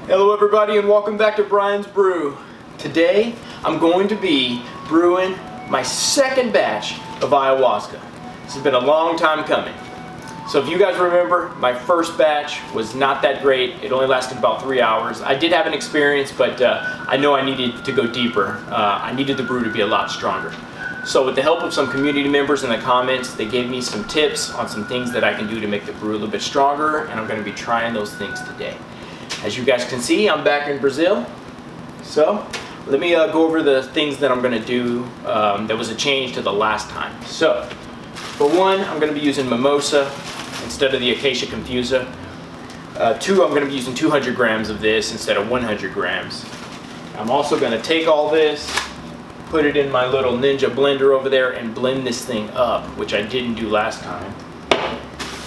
Hello everybody and welcome back to Brian's Brew. Today I'm going to be brewing my second batch of ayahuasca. This has been a long time coming. So if you guys remember, my first batch was not that great. It only lasted about 3 hours. I did have an experience, but I know I needed to go deeper. I needed the brew to be a lot stronger. So with the help of some community members in the comments, they gave me some tips on some things that I can do to make the brew a little bit stronger, and I'm going to be trying those things today. As you guys can see, I'm back in Brazil. So let me go over the things that I'm going to do. There was a change to the last time. So for one, I'm going to be using Mimosa instead of the Acacia Confusa. Two, I'm going to be using 200 grams of this instead of 100 grams. I'm also going to take all this, put it in my little Ninja blender over there and blend this thing up, which I didn't do last time.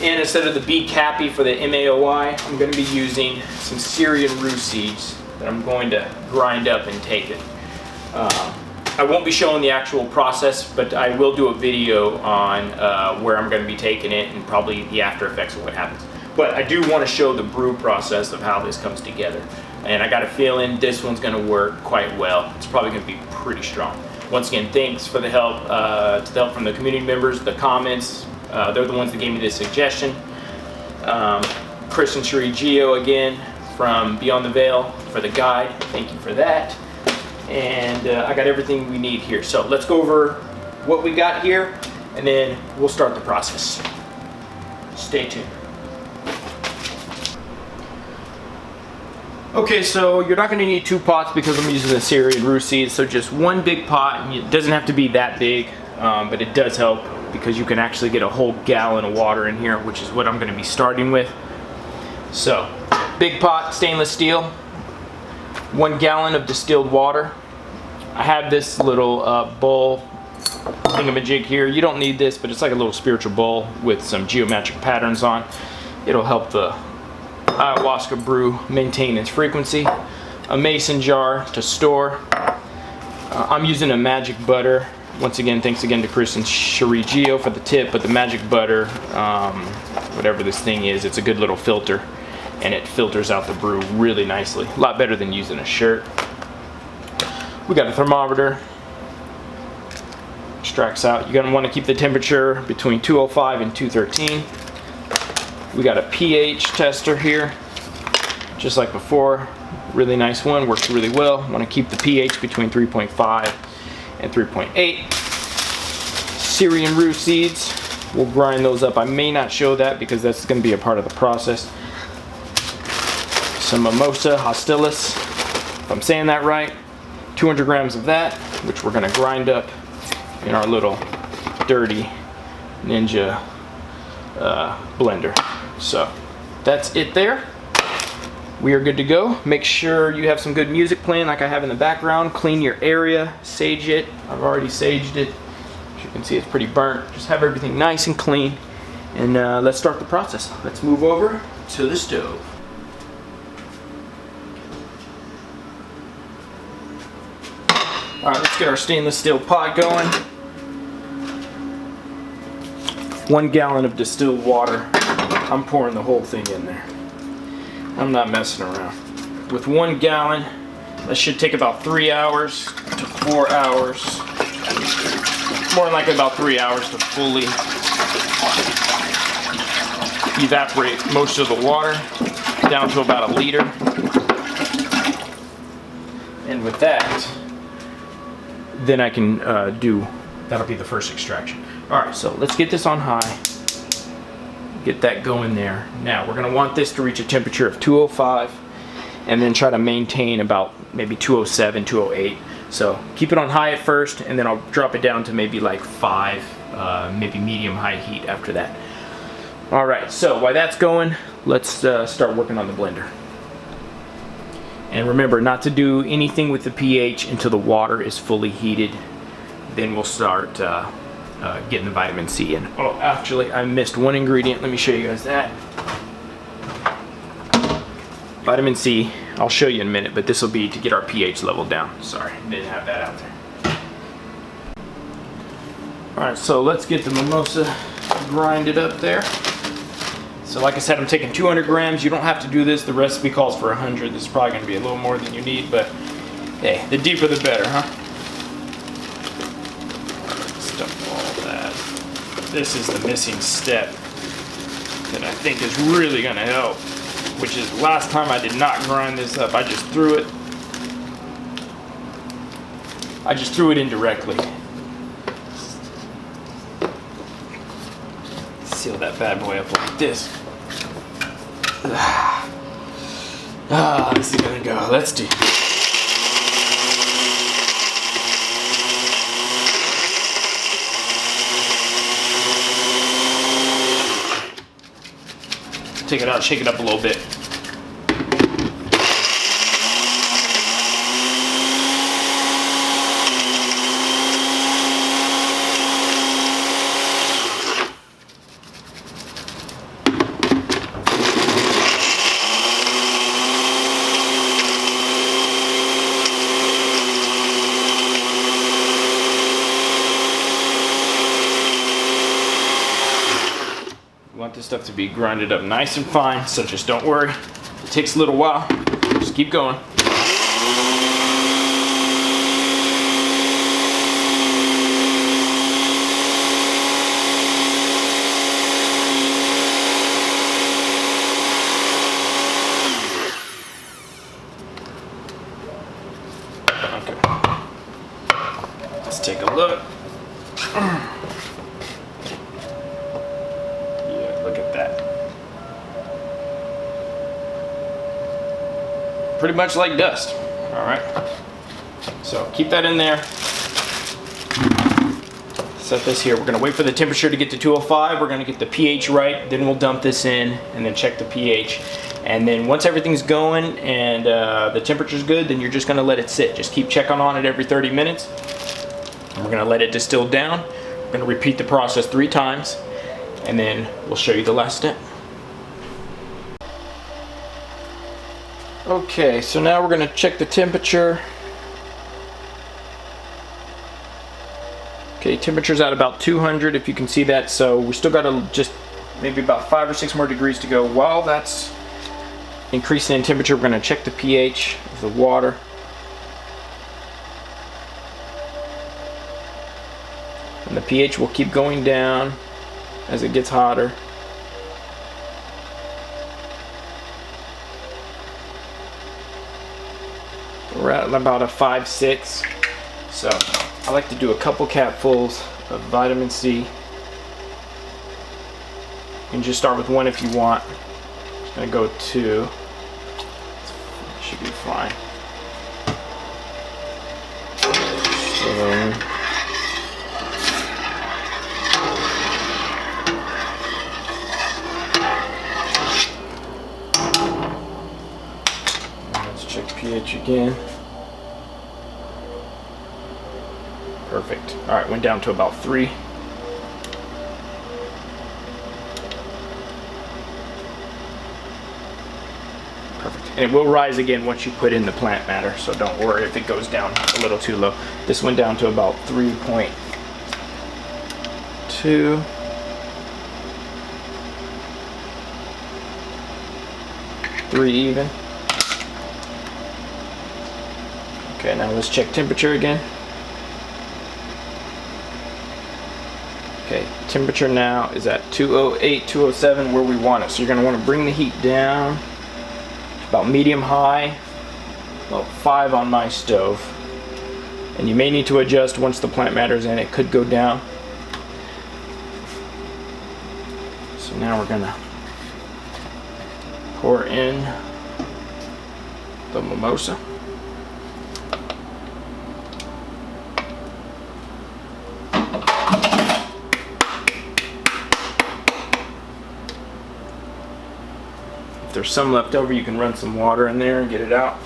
And instead of the bee cappy for the MAOI, I'm going to be using some Syrian Rue Seeds that I'm going to grind up and take it. I won't be showing the actual process, but I will do a video on where I'm going to be taking it and probably the after effects of what happens. But I do want to show the brew process of how this comes together. And I got a feeling this one's going to work quite well. It's probably going to be pretty strong. Once again, thanks for the help, to the help from the community members, the comments. They're the ones that gave me this suggestion. Chris and Cherie Gio again from Beyond the Veil for the guide. Thank you for that. And I got everything we need here. So let's go over what we got here and then we'll start the process. Stay tuned. Okay, so you're not going to need 2 pots because I'm using the Syrian Rue Seeds, so just one big pot. It doesn't have to be that big, but it does help because you can actually get a whole gallon of water in here, which is what I'm going to be starting with. So, big pot, stainless steel, 1 gallon of distilled water. I have this little bowl thingamajig here. You don't need this, but it's like a little spiritual bowl with some geometric patterns on. It'll help the ayahuasca brew maintain its frequency. A mason jar to store. I'm using a MagicButter. Once again, thanks again to Chris and Cherie Gio for the tip, but the MagicButter, whatever this thing is, it's a good little filter and it filters out the brew really nicely. A lot better than using a shirt. We got a thermometer. Extracts out. You're going to want to keep the temperature between 205 and 213. We got a pH tester here, just like before. Really nice one, works really well. Want to keep the pH between 3.5 and 3.8. Syrian Rue Seeds, we'll grind those up. I may not show that because that's going to be a part of the process. Some Mimosa, hostilis, if I'm saying that right. 200 grams of that, which we're going to grind up in our little dirty Ninja blender. So that's it there. We are good to go. Make sure you have some good music playing like I have in the background. Clean your area, sage it. I've already saged it. As you can see, it's pretty burnt. Just have everything nice and clean. And let's start the process. Let's move over to the stove. All right, let's get our stainless steel pot going. 1 gallon of distilled water. I'm pouring the whole thing in there. I'm not messing around. With 1 gallon, that should take about 3 hours to 4 hours. More than likely about 3 hours to fully evaporate most of the water down to about 1 liter. And with that, then I can that'll be the first extraction. Alright, so let's get this on high. Get that going there. Now we're going to want this to reach a temperature of 205 and then try to maintain about maybe 207, 208. So keep it on high at first and then I'll drop it down to maybe like 5, maybe medium high heat after that. Alright, so while that's going, let's start working on the blender. And remember not to do anything with the pH until the water is fully heated. Then we'll start getting the vitamin C in. Oh, actually, I missed one ingredient. Let me show you guys that. Vitamin C, I'll show you in a minute, but this will be to get our pH level down. Sorry, didn't have that out there. Alright, so let's get the Mimosa grinded up there. So like I said, I'm taking 200 grams. You don't have to do this. The recipe calls for 100. This is probably going to be a little more than you need, but hey, the deeper the better, huh? Stuff all that. This is the missing step that I think is really going to help, which is last time I did not grind this up. I just threw it in directly. Seal that bad boy up like this. This is gonna go. Let's do. Take it out, shake it up a little bit. This stuff to be grinded up nice and fine, so just don't worry. It takes a little while. Just keep going. Okay. Let's take a look. Pretty much like dust. All right. So keep that in there. Set this here. We're gonna wait for the temperature to get to 205. We're gonna get the pH right. Then we'll dump this in and then check the pH. And then once everything's going and the temperature's good, then you're just gonna let it sit. Just keep checking on it every 30 minutes. And we're gonna let it distill down. We're gonna repeat the process 3 times, and then we'll show you the last step. Okay, so now we're going to check the temperature. Okay, temperature's at about 200 if you can see that, so we still got just maybe about 5 or 6 more degrees to go. While that's increasing in temperature, we're going to check the pH of the water. And the pH will keep going down as it gets hotter. We're at about a 5-6, so I like to do a couple capfuls of vitamin C. You can just start with 1 if you want. I'm gonna go 2. Should be fine. So, let's check pH again. Perfect. All right, went down to about 3. Perfect. And it will rise again once you put in the plant matter, so don't worry if it goes down a little too low. This went down to about 3.2. 3 even. Okay, now let's check temperature again. Okay, temperature now is at 208, 207, where we want it. So you're going to want to bring the heat down to about medium high, about 5 on my stove. And you may need to adjust once the plant matter's in. It could go down. So now we're going to pour in the mimosa. If there's some left over, you can run some water in there and get it out.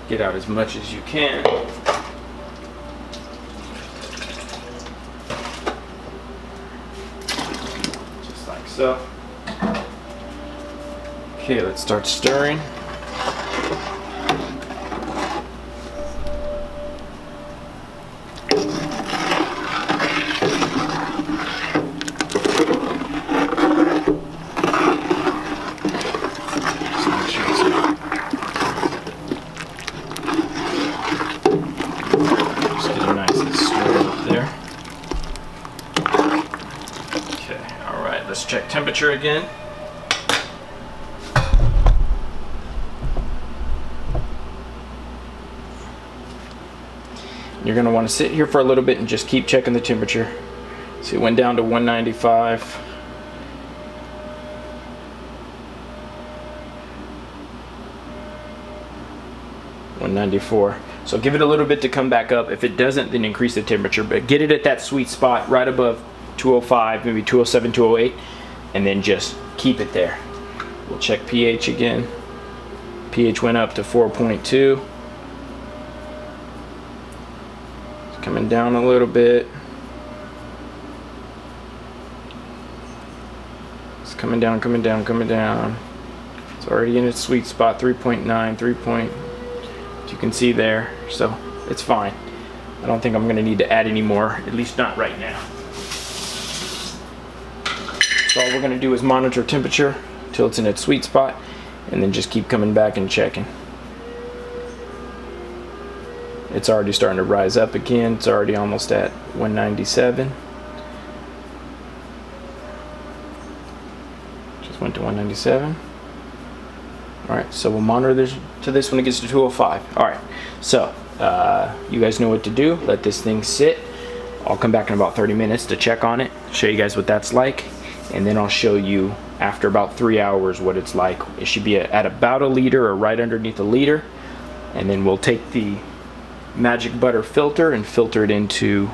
Get out as much as you can. Just like so. Okay, let's start stirring. Let's check temperature again. You're going to want to sit here for a little bit and just keep checking the temperature. See, it went down to 195. 194. So give it a little bit to come back up. If it doesn't, then increase the temperature. But get it at that sweet spot right above 205, maybe 207, 208, and then just keep it there. We'll check pH again. pH went up to 4.2. It's coming down a little bit. It's coming down, coming down, coming down. It's already in its sweet spot, 3.9, 3 point. As you can see there, so it's fine. I don't think I'm going to need to add any more, at least not right now. So all we're going to do is monitor temperature till it's in its sweet spot, and then just keep coming back and checking. It's already starting to rise up again. It's already almost at 197. Just went to 197. Alright, so we'll monitor this to this when it gets to 205. Alright, so you guys know what to do. Let this thing sit. I'll come back in about 30 minutes to check on it, show you guys what that's like, and then I'll show you after about 3 hours what it's like. It should be at about 1 liter or right underneath 1 liter, and then we'll take the MagicButter filter and filter it into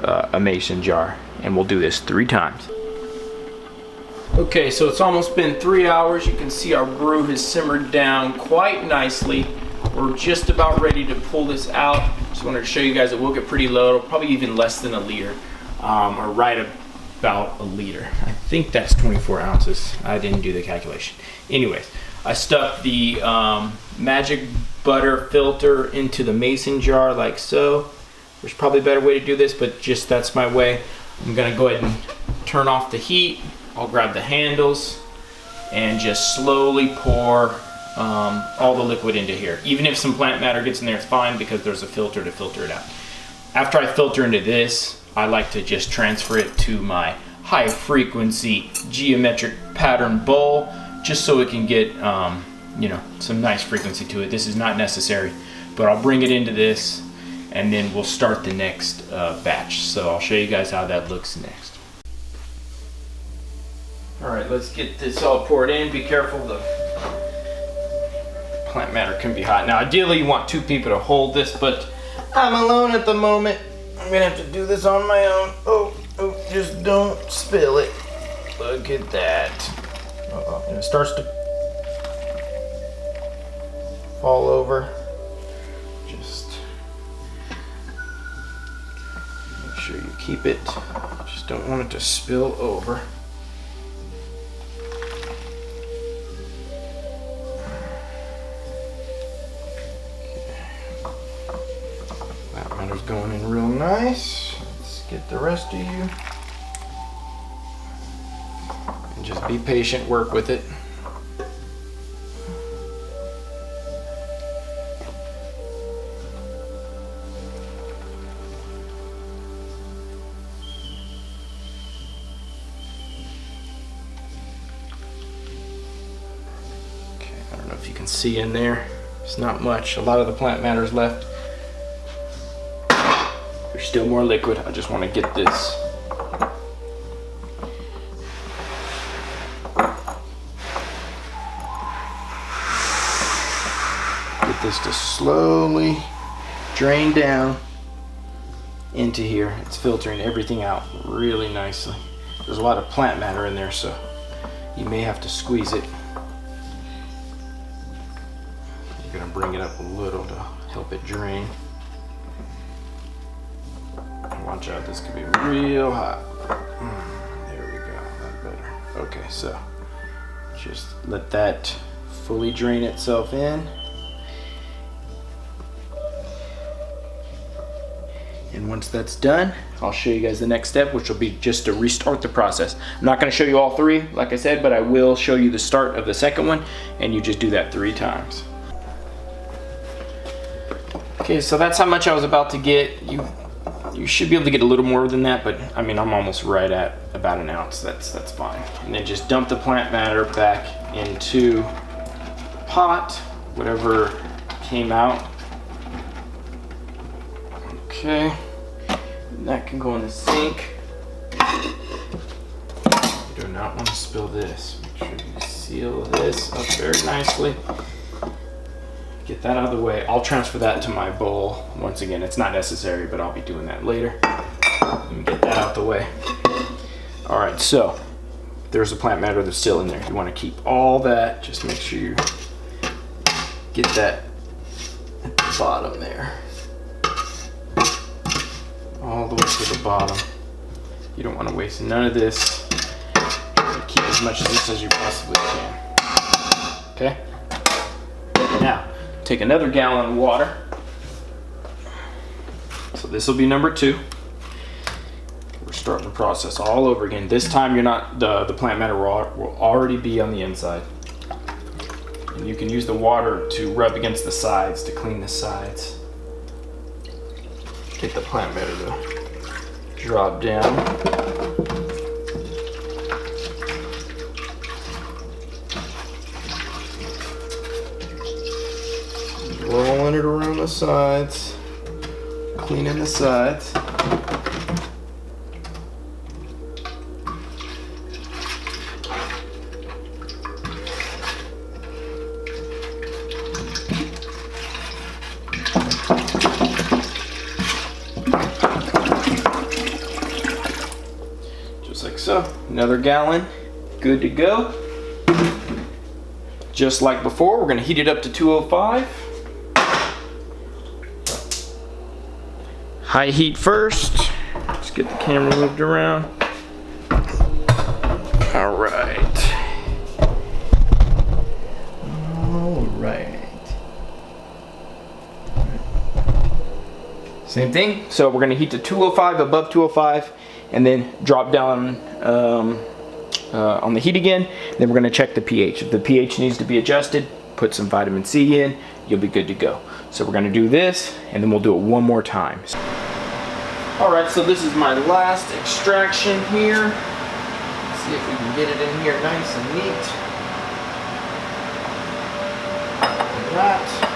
a mason jar, and we'll do this 3 times. Okay, so it's almost been 3 hours. You can see our brew has simmered down quite nicely. We're just about ready to pull this out. Just wanted to show you guys it will get pretty low, probably even less than 1 liter, or right about 1 liter. I think that's 24 ounces. I didn't do the calculation. Anyways, I stuck the MagicButter filter into the mason jar like so. There's probably a better way to do this, but just that's my way. I'm gonna go ahead and turn off the heat. I'll grab the handles and just slowly pour all the liquid into here. Even if some plant matter gets in there, it's fine because there's a filter to filter it out. After I filter into this, I like to just transfer it to my high frequency geometric pattern bowl, just so it can get you know, some nice frequency to it. This is not necessary, but I'll bring it into this and then we'll start the next batch. So I'll show you guys how that looks next. Alright, let's get this all poured in. Be careful, the plant matter can be hot. Now ideally you want 2 people to hold this, but I'm alone at the moment. I'm gonna have to do this on my own. Oh, just don't spill it. Look at that. And it starts to fall over. Just make sure you keep it. Just don't want it to spill over. Going in real nice. Let's get the rest of you. And just be patient, work with it. Okay, I don't know if you can see in there. It's not much. A lot of the plant matter is left. There's still more liquid. I just want to get this. Get this to slowly drain down into here. It's filtering everything out really nicely. There's a lot of plant matter in there, so you may have to squeeze it. You're going to bring it up a little to help it drain. Watch out, this could be real hot. There we go, that's better. Okay, so Just let that fully drain itself in. And once that's done, I'll show you guys the next step, which will be just to restart the process. I'm not gonna show you all three, like I said, but I will show you the start of the second one, and you just do that 3 times. Okay, so that's how much I was about to get. You should be able to get a little more than that, but I mean, I'm almost right at about an ounce. That's fine. And then just dump the plant matter back into the pot, whatever came out. Okay, and that can go in the sink. You do not want to spill this. Make sure you seal this up very nicely. Get that out of the way. I'll transfer that to my bowl. Once again, it's not necessary, but I'll be doing that later. Let me get that out the way. All right, so there's a plant matter that's still in there. You want to keep all that. Just make sure you get that at the bottom there. All the way to the bottom. You don't want to waste none of this. Keep as much of this as you possibly can. Okay? Now, take another gallon of water. So this will be number 2. We're starting the process all over again. This time you're not, the plant matter will already be on the inside. And you can use the water to rub against the sides to clean the sides. Get the plant matter to drop down. Rolling it around the sides, cleaning the sides. Just like so. Another gallon, good to go. Just like before, we're going to heat it up to 205. High heat first. Let's get the camera moved around. All right. All right. Same thing. So we're gonna heat to 205, above 205, and then drop down on the heat again. Then we're gonna check the pH. If the pH needs to be adjusted, put some vitamin C in, you'll be good to go. So we're gonna do this, and then we'll do it one more time. All right, so this is my last extraction here. Let's see if we can get it in here nice and neat. Like that.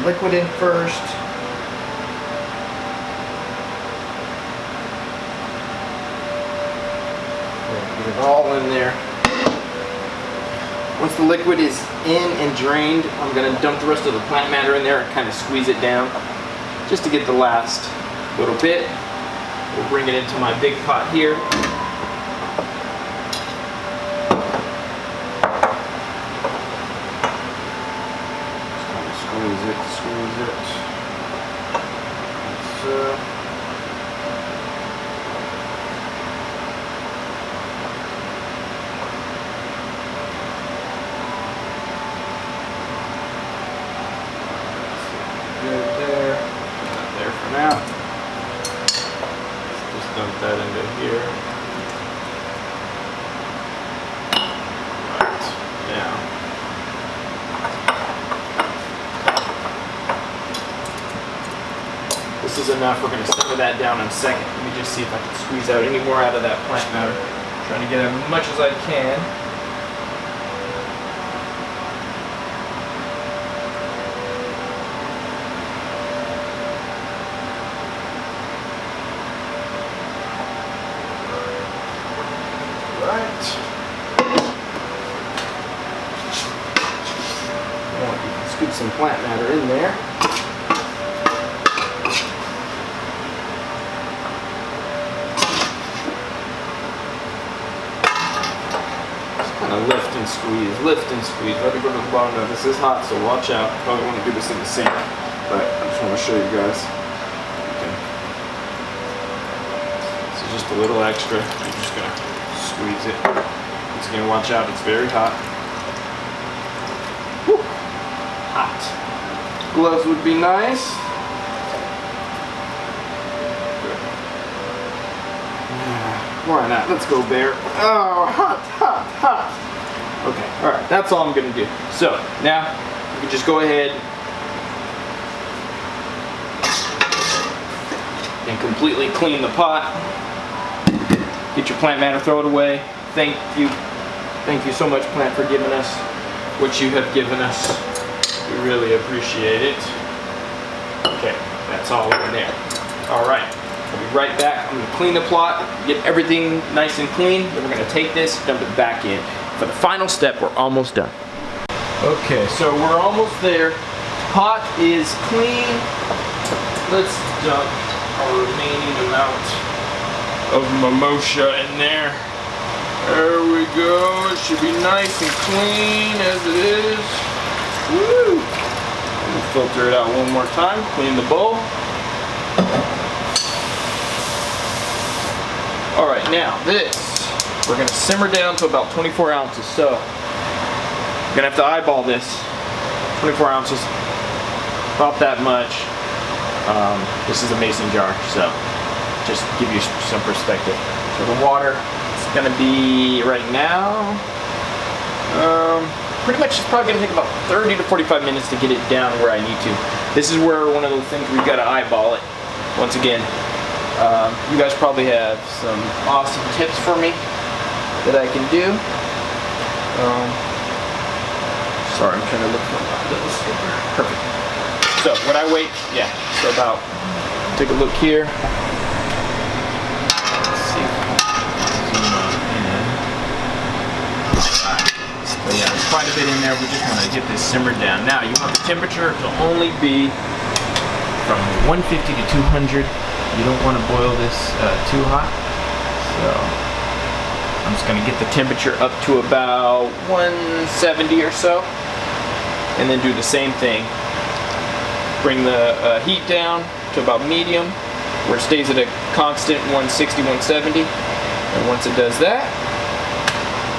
Liquid in first. Get it all in there. Once the liquid is in and drained, I'm going to dump the rest of the plant matter in there and kind of squeeze it down just to get the last little bit. We'll bring it into my big pot here. Squeeze it. So. Good there. Not there for now. Let's just dump that into here. Right. Now. This is enough. We're going to simmer that down in a second. Let me just see if I can squeeze out any more out of that plant matter. I'm trying to get as much as I can. Right. You can scoop some plant matter in there. kind of lift and squeeze, lift and squeeze. Let it go to the bottom. Now this is hot, so watch out. Probably want to do this in the sink, but I just want to show you guys. Okay. So just a little extra. I'm just gonna squeeze it. Once again, watch out. It's very hot. Whew. Hot. Gloves would be nice. Why not? Let's go, Bear. Oh, hot, hot, hot. Okay, alright, that's all I'm gonna do. So, now, you can just go ahead and completely clean the pot. Get your plant matter, throw it away. Thank you so much, plant, for giving us what you have given us. We really appreciate it. Okay, that's all in there. Alright. I'll be right back. I'm going to clean the plot, get everything nice and clean. Then we're going to take this, dump it back in. For the final step, we're almost done. Okay, so we're almost there. Pot is clean. Let's dump our remaining amount of Mimosa in there. There we go. It should be nice and clean as it is. Woo! We'll filter it out one more time. Clean the bowl. Alright, now this, we're going to simmer down to about 24 ounces. So, you're going to have to eyeball this. 24 ounces, about that much. This is a mason jar, so just give you some perspective. So the water is going to be, right now, pretty much it's probably going to take about 30 to 45 minutes to get it down where I need to. This is where one of those things we've got to eyeball it. Once again, you guys probably have some awesome tips for me that I can do. Sorry, I'm trying to look for my little skipper. Perfect. So when I wait, yeah, so about, take a look here. Let's see if I can zoom on in. Alright. But yeah, there's quite a bit in there. We just want to get this simmered down. Now, you want the temperature to only be from 150 to 200. You don't want to boil this too hot, so I'm just going to get the temperature up to about 170 or so, and then do the same thing. Bring the heat down to about medium, where it stays at a constant 160, 170, and once it does that,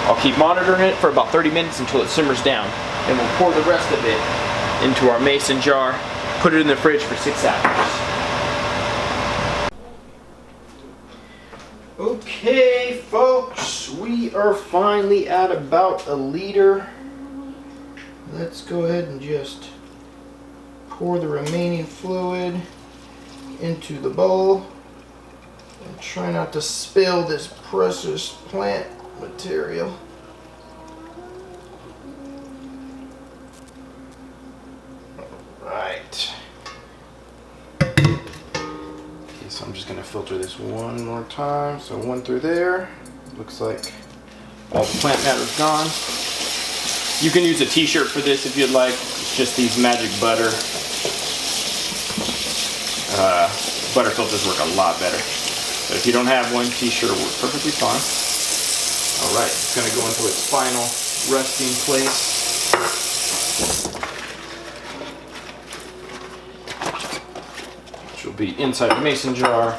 I'll keep monitoring it for about 30 minutes until it simmers down, and we'll pour the rest of it into our mason jar, put it in the fridge for 6 hours. Okay, folks, we are finally at about a liter. Let's go ahead and just pour the remaining fluid into the bowl. And try not to spill this precious plant material. Alright. So I'm just going to filter this one more time. So one through there. Looks like all the plant matter is gone. You can use a t-shirt for this if you'd like. It's just these MagicButter. Butter filters work a lot better. But if you don't have one, t-shirt will work perfectly fine. Alright, it's going to go into its final resting place. Will be inside the mason jar.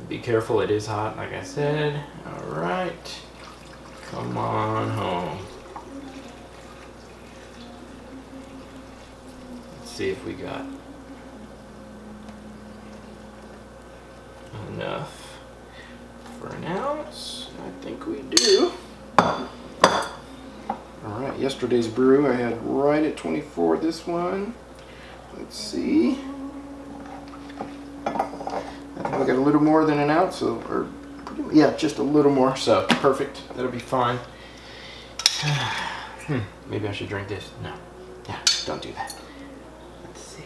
Be careful, it is hot, like I said. Alright, come on home. Let's see if we got enough. For an ounce, I think we do. Alright, yesterday's brew I had right at 24. This one, let's see. I think we got a little more than an ounce, or yeah, just a little more. So perfect. That'll be fine. Maybe I should drink this. No, yeah, don't do that. Let's see.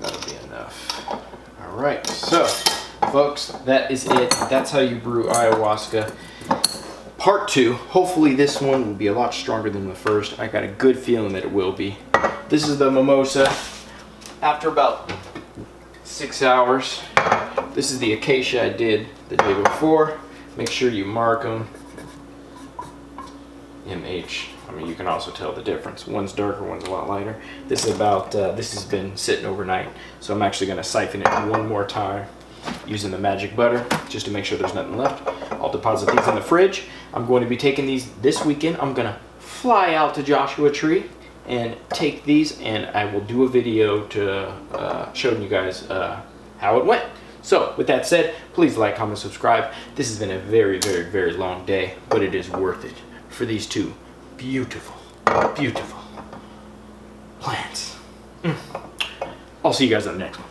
That'll be enough. Alright, so folks, that is it. That's how you brew ayahuasca. Part 2. Hopefully this one will be a lot stronger than the first. I got a good feeling that it will be. This is the Mimosa. After about 6 hours. This is the Acacia I did the day before. Make sure you mark them. MH. I mean, you can also tell the difference. One's darker, one's a lot lighter. This is about, this has been sitting overnight. So I'm actually going to siphon it one more time using the MagicButter just to make sure there's nothing left. I'll deposit these in the fridge. I'm going to be taking these this weekend. I'm going to fly out to Joshua Tree and take these, and I will do a video to showing you guys how it went. So with that said, please like, comment, subscribe. This has been a very, very, very long day, but it is worth it for these two beautiful, beautiful plants. I'll see you guys on the next one.